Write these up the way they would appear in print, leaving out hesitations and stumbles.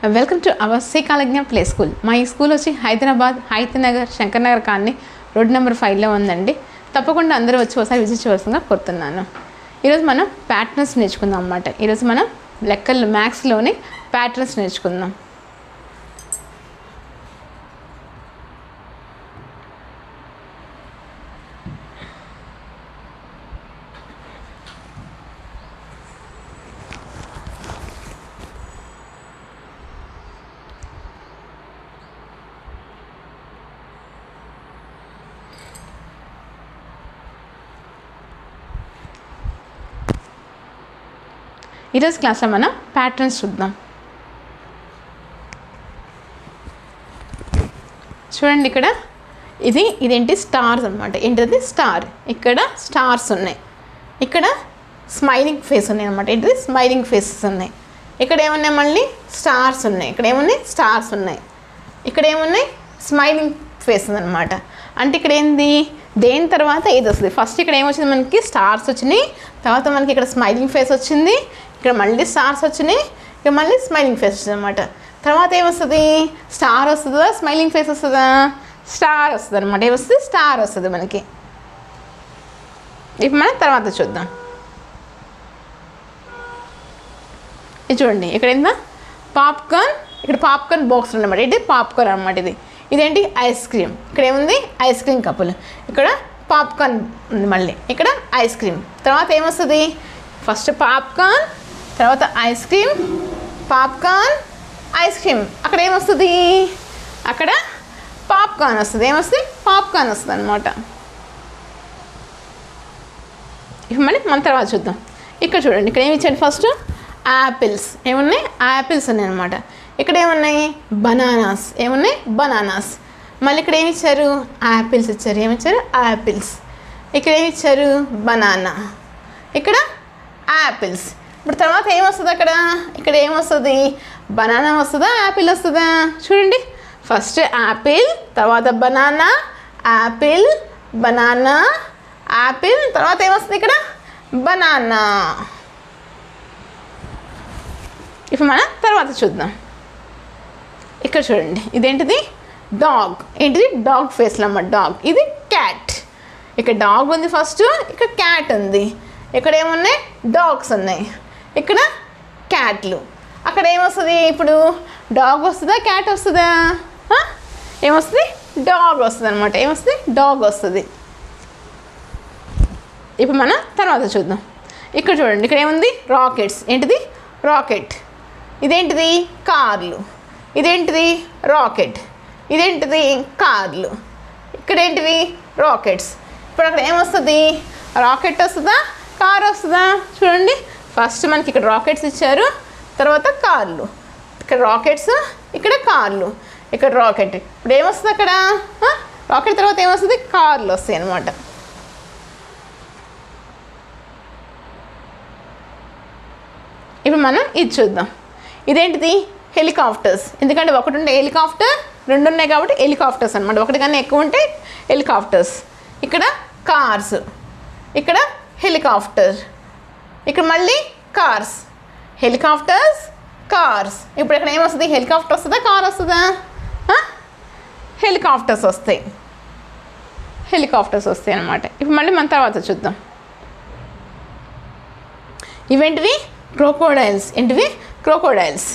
Welcome to our శ్రీకాళజ్ఞ play school. మా ఈ స్కూల్ వచ్చి Hyderabad Hayathnagar Shankar Nagar colony road number 5లో ఉందండి. తప్పకుండా అందరూ వచ్చి ఒకసారి విజిట్ చేయవలసిందిగా కోరుతున్నాను. ఈరోజు మనం ప్యాటర్న్స్ నేర్చుకుందాం అన్నమాట. ఈరోజు మనం లెక్కలు మ్యాథ్స్లోని ప్యాటర్న్స్ నేర్చుకుందాం. ఈరోజు క్లాస్లో మనం ప్యాటర్న్స్ చూద్దాం. చూడండి, ఇక్కడ ఇదేంటి స్టార్స్ అనమాట. ఏంటిది స్టార్. ఇక్కడ స్టార్స్ ఉన్నాయి, ఇక్కడ స్మైలింగ్ ఫేస్ ఉన్నాయి అనమాట. ఏంటిది స్మైలింగ్ ఫేసెస్ ఉన్నాయి. ఇక్కడ ఏమున్నాయి, మళ్ళీ స్టార్స్ ఉన్నాయి. ఇక్కడ ఏమున్నాయి, స్టార్స్ ఉన్నాయి. ఇక్కడ ఏమున్నాయి, స్మైలింగ్ ఫేసెస్ అనమాట. అంటే ఇక్కడ ఏంది, దేని తర్వాత ఏది వస్తుంది. ఫస్ట్ ఇక్కడ ఏమొచ్చింది, మనకి స్టార్స్ వచ్చినాయి. తర్వాత మనకి ఇక్కడ స్మైలింగ్ ఫేస్ వచ్చింది. ఇక్కడ మళ్ళీ స్టార్స్ వచ్చినాయి. ఇక్కడ మళ్ళీ స్మైలింగ్ ఫేస్ వచ్చింది అనమాట. తర్వాత ఏమొస్తుంది, స్టార్ వస్తుందా, స్మైలింగ్ ఫేస్ వస్తుందా, స్టార్ వస్తుంది అనమాట. ఏమొస్తుంది, స్టార్ వస్తుంది మనకి. ఇప్పుడు మనం తర్వాత చూద్దాం. ఇది చూడండి, ఇక్కడ ఏందా పాప్కార్న్. ఇక్కడ పాప్కార్న్ బాక్స్ అనమాట. ఏంటి పాప్కార్న్ అనమాట. ఇదేంటి ఐస్ క్రీమ్. ఇక్కడ ఏముంది, ఐస్ క్రీమ్ కప్పులు. ఇక్కడ పాప్కార్న్ ఉంది. మళ్ళీ ఇక్కడ ఐస్ క్రీమ్. తర్వాత ఏమొస్తుంది, ఫస్ట్ పాప్కార్న్, తర్వాత ice cream, popcorn, ice cream. అక్కడ ఏమొస్తుంది, అక్కడ పాప్కార్న్ వస్తుంది. ఏమొస్తుంది, పాప్కార్న్ వస్తుంది అనమాట. ఇప్పుడు మళ్ళీ మన తర్వాత చూద్దాం. ఇక్కడ చూడండి, ఇక్కడ ఏమి ఇచ్చాడు, ఫస్ట్ యాపిల్స్. ఏమున్నాయి, యాపిల్స్ ఉన్నాయి అనమాట. ఇక్కడ ఏమున్నాయి, బనానాస్. ఏమున్నాయి, బనానాస్. మళ్ళీ ఇక్కడ ఏమి ఇచ్చారు, యాపిల్స్ ఇచ్చారు. ఏమిచ్చారు, యాపిల్స్. ఇక్కడ ఏమి ఇచ్చారు, బనానా. ఇక్కడ యాపిల్స్. ఇప్పుడు తర్వాత ఏమొస్తుంది, ఇక్కడ ఏమొస్తుంది, బనానా వస్తుందా, యాపిల్ వస్తుందా. చూడండి, ఫస్ట్ యాపిల్, తర్వాత బనానా, యాపిల్, బనానా, యాపిల్. తర్వాత ఏమొస్తుంది, ఇక్కడ బనానా. ఇప్పుడు మనం తర్వాత చూద్దాం. ఇక్కడ చూడండి, ఇదేంటిది, డాగ్. ఏంటిది, డాగ్ ఫేస్లో అమ్మ, డాగ్. ఇది క్యాట్. ఇక్కడ డాగ్ ఉంది ఫస్ట్, ఇక్కడ క్యాట్ ఉంది. ఇక్కడ ఏమున్నాయి, డాగ్స్ ఉన్నాయి. ఇక్కడ క్యాట్లు. అక్కడ ఏమొస్తుంది, ఇప్పుడు డాగ్ వస్తుందా, క్యాట్ వస్తుందా, ఏమొస్తుంది, డాగ్ వస్తుంది అనమాట. ఏమొస్తుంది, డాగ్ వస్తుంది. ఇప్పుడు మనం తర్వాత చూద్దాం. ఇక్కడ చూడండి, ఇక్కడ ఏముంది, రాకెట్స్. ఏంటిది, రాకెట్. ఇదేంటిది, కార్లు. ఇదేంటిది, రాకెట్. ఇదేంటిది, కార్లు. ఇక్కడ ఏంటివి, రాకెట్స్. ఇప్పుడు అక్కడ ఏమొస్తుంది, రాకెట్ వస్తుందా, కార్ వస్తుందా. చూడండి, ఫస్ట్ మనకి ఇక్కడ రాకెట్స్ ఇచ్చారు, తర్వాత కార్లు. ఇక్కడ రాకెట్స్, ఇక్కడ కార్లు, ఇక్కడ రాకెట్. ఇప్పుడు ఏమొస్తుంది, అక్కడ రాకెట్ తర్వాత ఏమొస్తుంది, కార్లు వస్తాయి అన్నమాట. ఇప్పుడు మనం ఇది చూద్దాం. ఇదేంటిది, హెలికాప్టర్స్. ఎందుకంటే ఒకటి ఉంటే హెలికాప్టర్, రెండు ఉన్నాయి కాబట్టి హెలికాప్టర్స్ అనమాట. ఒకటి కన్నా ఎక్కువ ఉంటే హెలికాప్టర్స్. ఇక్కడ కార్స్, ఇక్కడ హెలికాప్టర్, ఇక్కడ మళ్ళీ కార్స్, హెలికాప్టర్స్, కార్స్. ఇప్పుడు ఇక్కడ ఏమొస్తుంది, హెలికాప్టర్ వస్తుందా, కార్ వస్తుందా, హెలికాప్టర్స్ వస్తాయి. హెలికాప్టర్స్ వస్తాయి అన్నమాట. ఇప్పుడు మళ్ళీ మన తర్వాత చూద్దాం. ఇవేంటివి, క్రోకోడైల్స్. ఏంటివి, క్రోకోడైల్స్.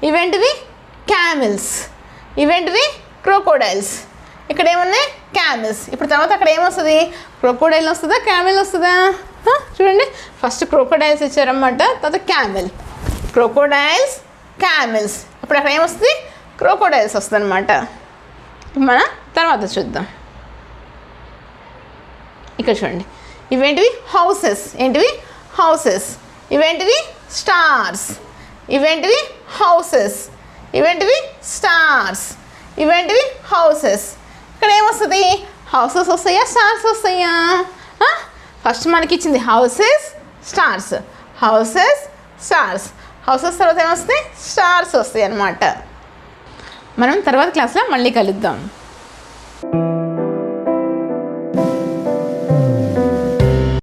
ఇవేంటివి, క్యామిల్స్. ఇవేంటివి, క్రోకోడైల్స్. ఇక్కడ ఏమున్నాయి, క్యామిల్స్. ఇప్పుడు తర్వాత అక్కడ ఏమొస్తుంది, క్రోకోడైల్ వస్తుందా, క్యామిల్ వస్తుందా. చూడండి, ఫస్ట్ క్రోకోడైల్స్ ఇచ్చారన్నమాట, తర్వాత క్యామిల్. Crocodiles, camels. ఇప్పుడు అక్కడ ఏమొస్తుంది, క్రోకోడైల్స్ వస్తుంది అనమాట. మన తర్వాత చూద్దాం. ఇక్కడ చూడండి, ఇవేంటివి, హౌసెస్. ఏంటివి, హౌసెస్. ఇవేంటివి, స్టార్స్. ఇవేంటివి, హౌసెస్. ఇవేంటివి, స్టార్స్. ఇవేంటివి, హౌసెస్. ఇక్కడ ఏమొస్తుంది, హౌసెస్ వస్తాయా, స్టార్స్ వస్తాయా. ఫస్ట్ మనకి ఇచ్చింది houses, stars. Houses, stars. Houses తర్వాత ఏమొస్తాయి, స్టార్స్ వస్తాయి అన్నమాట. మనం తర్వాత క్లాస్లో మళ్ళీ కలుద్దాం.